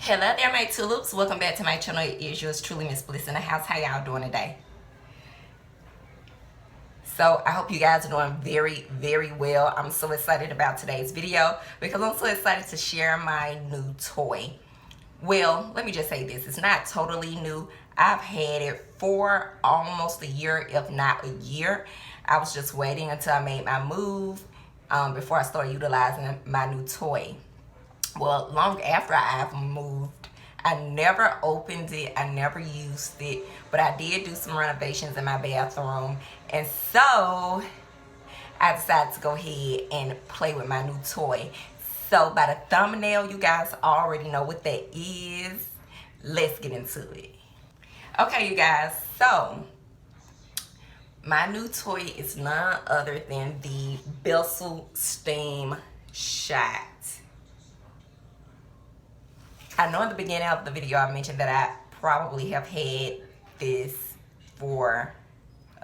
Hello there, my tulips. Welcome back to my channel. It is yours truly, Miss Bliss in the house. How y'all doing today? So I hope you guys are doing very well. I'm so excited about today's video because I'm so excited to share my new toy. Well, let me just say this. It's not totally new. I've had it for almost a year, if not a year. I was just waiting until I made my move before I started utilizing my new toy. Well, long after I've moved, I never opened it, I never used it, but I did do some renovations in my bathroom, and so I decided to go ahead and play with my new toy. So by the thumbnail, you guys already know what that is. Let's get into it. Okay, you guys, so my new toy is none other than the Bissell Steam Shot. I know in the beginning of the video I mentioned that I probably have had this for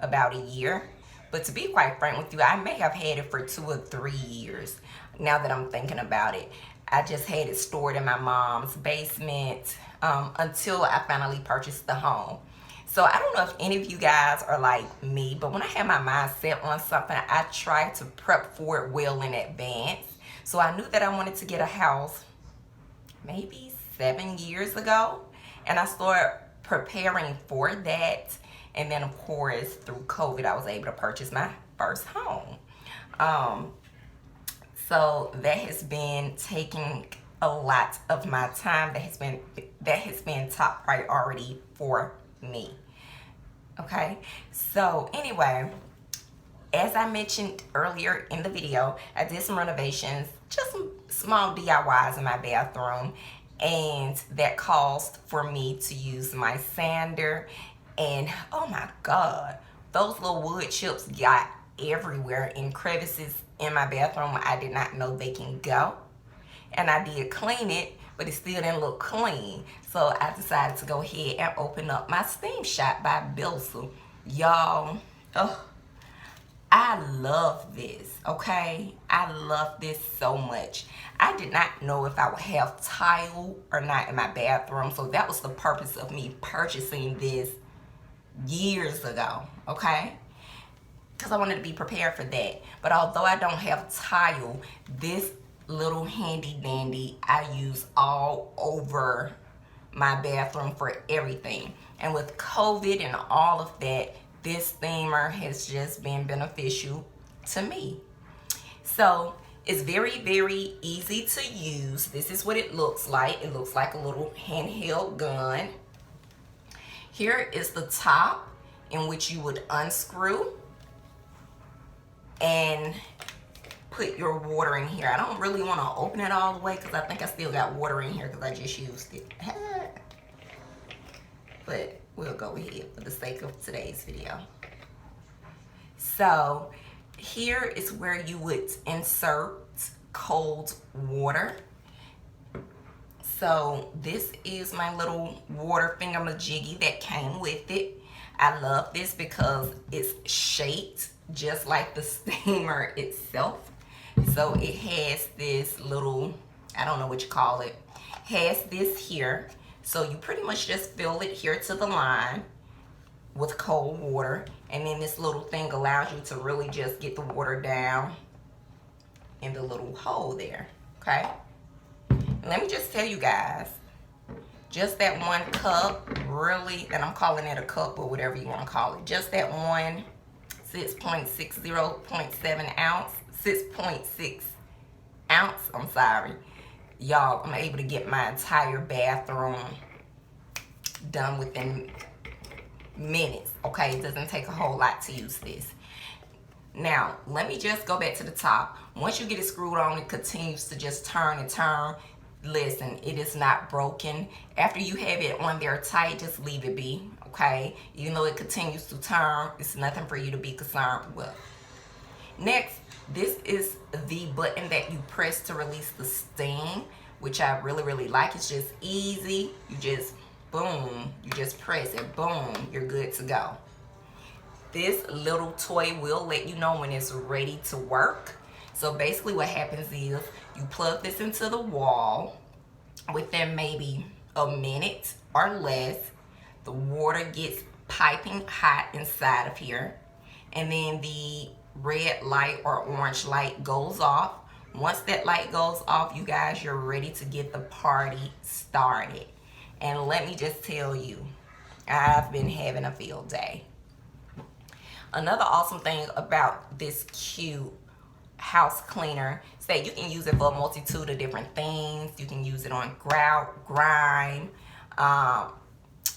about a year. But to be quite frank with you, I may have had it for 2 or 3 years now that I'm thinking about it. I just had it stored in my mom's basement until I finally purchased the home. So I don't know if any of you guys are like me, but when I have my mind set on something, I try to prep for it well in advance. So I knew that I wanted to get a house maybe 7 years ago, and I started preparing for that. And then of course through COVID I was able to purchase my first home. So that has been taking a lot of my time. That has been top priority for me. Okay, so anyway, as I mentioned earlier in the video, I did some renovations, just some small DIYs in my bathroom, and that caused for me to use my sander. And oh my God, those little wood chips got everywhere in crevices in my bathroom. I did not know they can go. And I did clean it, but it still didn't look clean. So I decided to go ahead and open up my Steam Shot by Bissell. Y'all, I love this, okay? I love this so much. I did not know if I would have tile or not in my bathroom, so that was the purpose of me purchasing this years ago, okay? Because I wanted to be prepared for that. But although I don't have tile, this little handy dandy I use all over my bathroom for everything. And with COVID and all of that, this steamer has just been beneficial to me. So it's very easy to use. This is what it looks like. It looks like a little handheld gun. Here is the top in which you would unscrew and put your water in here. I don't really want to open it all the way because I think I still got water in here because I just used it. But we'll go ahead for the sake of today's video. So here is where you would insert cold water. So this is my little water thingamajiggy that came with it. I love this because it's shaped just like the steamer itself. So it has this little, I don't know what you call it, has this here. So you pretty much just fill it here to the line with cold water. And then this little thing allows you to really just get the water down in the little hole there, okay? And let me just tell you guys, just that 1 cup, really, and I'm calling it a cup or whatever you want to call it, just that one 6.60.7 ounce, 6.6 ounce, I'm sorry. Y'all, I'm able to get my entire bathroom done within minutes, okay? It doesn't take a whole lot to use this. Now, let me just go back to the top. Once you get it screwed on, it continues to just turn and turn. Listen, it is not broken. After you have it on there tight, just leave it be, okay? Even though it continues to turn, it's nothing for you to be concerned with. Next, this is the button that you press to release the steam, which I really like. It's just easy. You just, boom, you just press it, boom, you're good to go. This little toy will let you know when it's ready to work. So basically what happens is you plug this into the wall within maybe a minute or less, the water gets piping hot inside of here, and then the red light or orange light goes off. Once that light goes off, you guys, you're ready to get the party started. And let me just tell you, I've been having a field day. Another awesome thing about this cute house cleaner is that you can use it for a multitude of different things. You can use it on grout, grime.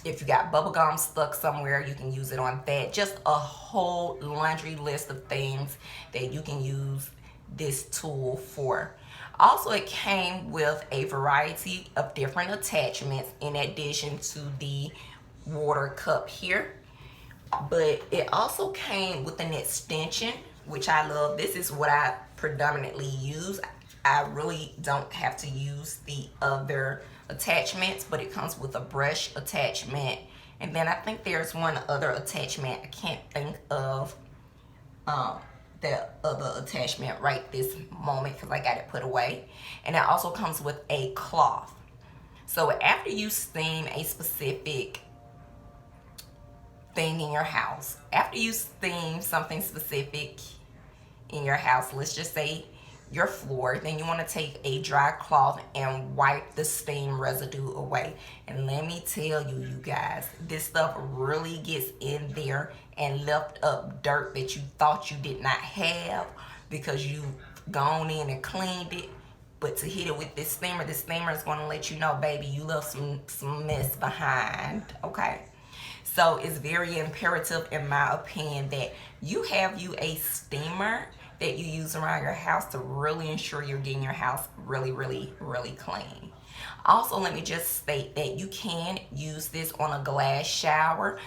If you got bubble gum stuck somewhere, you can use it on that. Just a whole laundry list of things that you can use this tool for. Also, it came with a variety of different attachments in addition to the water cup here. But it also came with an extension, which I love. This is what I predominantly use. I really don't have to use the other attachments, but it comes with a brush attachment, and then I think there's one other attachment. I can't think of the other attachment right this moment because I got it put away. And it also comes with a cloth. So after you steam a specific thing in your house, after you steam something specific in your house, let's just say your floor, then you want to take a dry cloth and wipe the steam residue away. And let me tell you, you guys, this stuff really gets in there and left up dirt that you thought you did not have because you gone in and cleaned it. But to hit it with this steamer is going to let you know, baby, you left some mess behind, okay? So it's very imperative, in my opinion, that you have you a steamer that you use around your house to really ensure you're getting your house really, really, really clean. Also, let me just state that you can use this on a glass shower.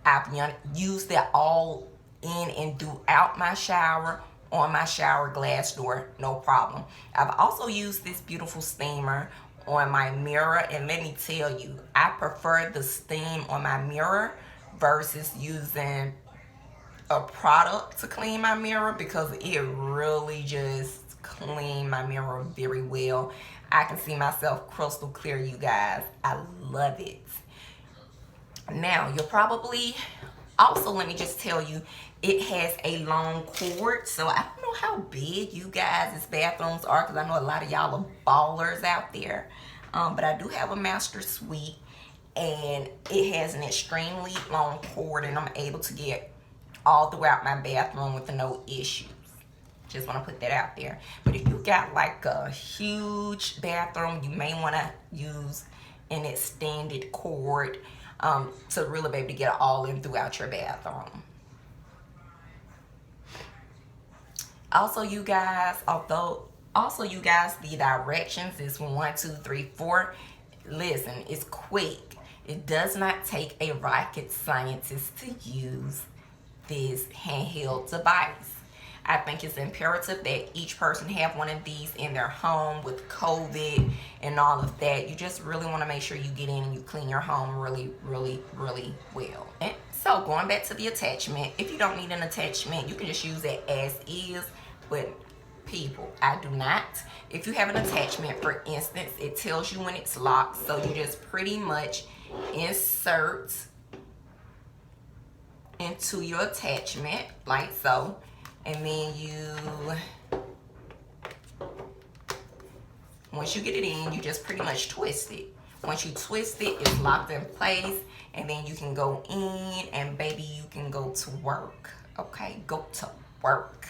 I've used that all in and throughout my shower, on my shower glass door, no problem. I've also used this beautiful steamer on my mirror, and let me tell you, I prefer the steam on my mirror versus using a product to clean my mirror because it really just clean my mirror very well. I can see myself crystal clear, you guys. I love it. Now, you'll probably also, let me just tell you, it has a long cord. So I don't know how big you guys' bathrooms are because I know a lot of y'all are ballers out there. But I do have a master suite, and it has an extremely long cord, and I'm able to get all throughout my bathroom with no issues. Just want to put that out there. But if you got like a huge bathroom, you may want to use an extended cord to really be able to get it all in throughout your bathroom. Also, you guys, the directions is 1, 2, 3, 4. Listen, it's quick. It does not take a rocket scientist to use this handheld device. I think it's imperative that each person have one of these in their home with COVID and all of that. You just really want to make sure you get in and you clean your home really, really, really well. And so going back to the attachment, if you don't need an attachment, you can just use it as is. But people, I do not. If you have an attachment, for instance, it tells you when it's locked. So you just pretty much insert into your attachment like so, and then once you get it in, you just pretty much twist it. Once you twist it, it's locked in place, and then you can go in and baby, you can go to work. Okay, go to work.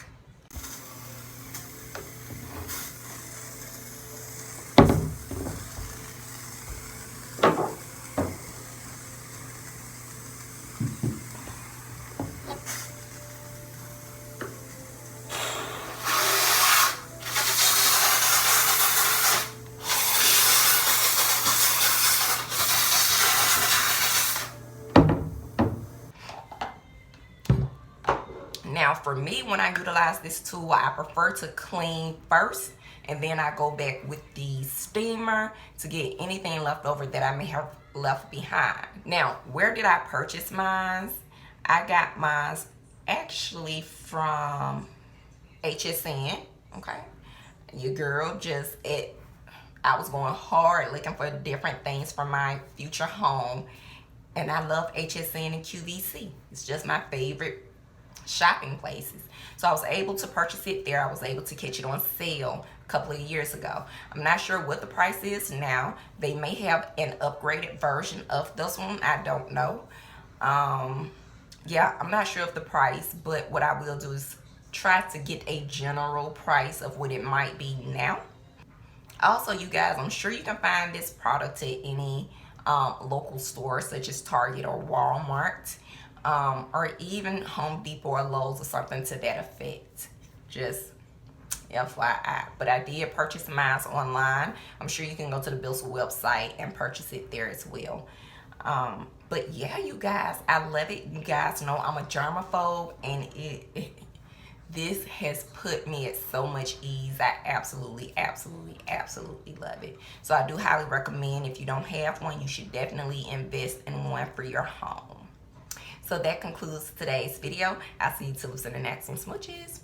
Now, for me, when I utilize this tool, I prefer to clean first, and then I go back with the steamer to get anything left over that I may have left behind. Now, where did I purchase mine? I got mine actually from HSN, okay? Your girl just I was going hard looking for different things for my future home. And I love HSN and QVC. It's just my favorite shopping places. So I was able to purchase it there. I was able to catch it on sale a couple of years ago. I'm not sure what the price is now. They may have an upgraded version of this one. I don't know. Yeah, I'm not sure of the price, but what I will do is try to get a general price of what it might be now. Also, you guys, I'm sure you can find this product at any local store such as Target or Walmart, or even Home Depot or Lowe's or something to that effect. Just FYI. But I did purchase mine online. I'm sure you can go to the Bissell website and purchase it there as well. But yeah, you guys, I love it. You guys know I'm a germaphobe, and this has put me at so much ease. I absolutely love it. So I do highly recommend, if you don't have one, you should definitely invest in one for your home. So that concludes today's video. I'll see you tulips in the next one. Smooches.